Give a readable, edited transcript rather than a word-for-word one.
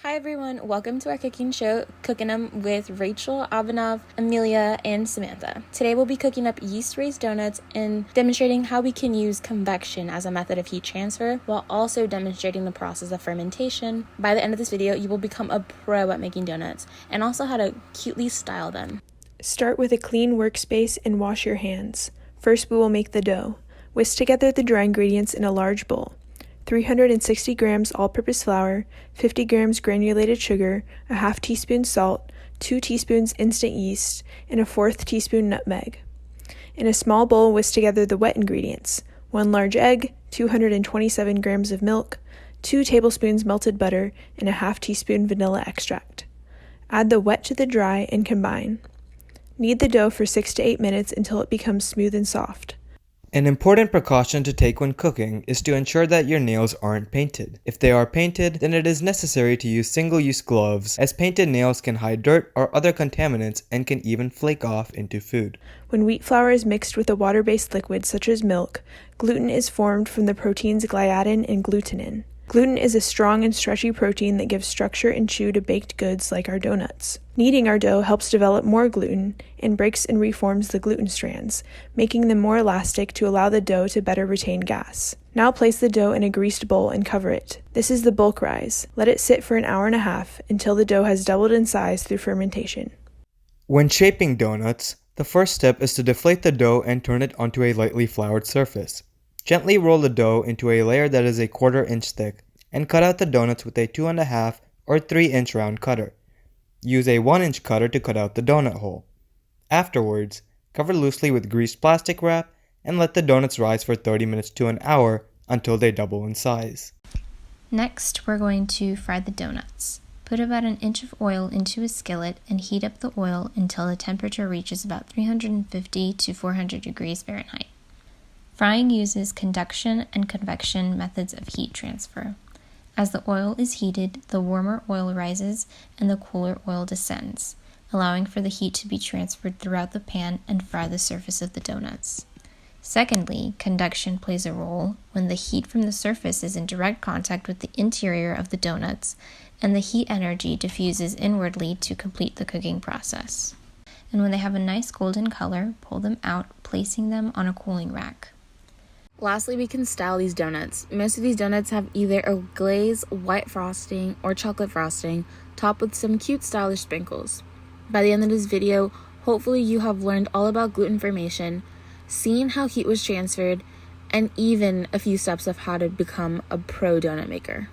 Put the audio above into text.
Hi everyone, welcome to our cooking show, Cooking 'em with Rachel, Abhinav, Amelia, and Samantha. Today we'll be cooking up yeast-raised donuts and demonstrating how we can use convection as a method of heat transfer while also demonstrating the process of fermentation. By the end of this video, you will become a pro at making donuts and also how to cutely style them. Start with a clean workspace and wash your hands. First, we will make the dough. Whisk together the dry ingredients in a large bowl. 360 grams all-purpose flour, 50 grams granulated sugar, a half teaspoon salt, 2 teaspoons instant yeast, and a fourth teaspoon nutmeg. In a small bowl, whisk together the wet ingredients: 1 large egg, 227 grams of milk, 2 tablespoons melted butter, and a half teaspoon vanilla extract. Add the wet to the dry and combine. Knead the dough for 6 to 8 minutes until it becomes smooth and soft. An important precaution to take when cooking is to ensure that your nails aren't painted. If they are painted, then it is necessary to use single-use gloves, as painted nails can hide dirt or other contaminants and can even flake off into food. When wheat flour is mixed with a water-based liquid such as milk, gluten is formed from the proteins gliadin and glutenin. Gluten is a strong and stretchy protein that gives structure and chew to baked goods like our donuts. Kneading our dough helps develop more gluten and breaks and reforms the gluten strands, making them more elastic to allow the dough to better retain gas. Now place the dough in a greased bowl and cover it. This is the bulk rise. Let it sit for an hour and a half until the dough has doubled in size through fermentation. When shaping donuts, the first step is to deflate the dough and turn it onto a lightly floured surface. Gently roll the dough into a layer that is a 1/4 inch thick and cut out the donuts with a 2.5 or 3 inch round cutter. Use a 1 inch cutter to cut out the donut hole. Afterwards, cover loosely with greased plastic wrap and let the donuts rise for 30 minutes to an hour until they double in size. Next, we're going to fry the donuts. Put about an inch of oil into a skillet and heat up the oil until the temperature reaches about 350 to 400 degrees Fahrenheit. Frying uses conduction and convection methods of heat transfer. As the oil is heated, the warmer oil rises and the cooler oil descends, allowing for the heat to be transferred throughout the pan and fry the surface of the donuts. Secondly, conduction plays a role when the heat from the surface is in direct contact with the interior of the donuts, and the heat energy diffuses inwardly to complete the cooking process. And when they have a nice golden color, pull them out, placing them on a cooling rack. Lastly, we can style these donuts. Most of these donuts have either a glaze, white frosting, or chocolate frosting, topped with some cute stylish sprinkles. By the end of this video, hopefully you have learned all about gluten formation, seen how heat was transferred, and even a few steps of how to become a pro donut maker.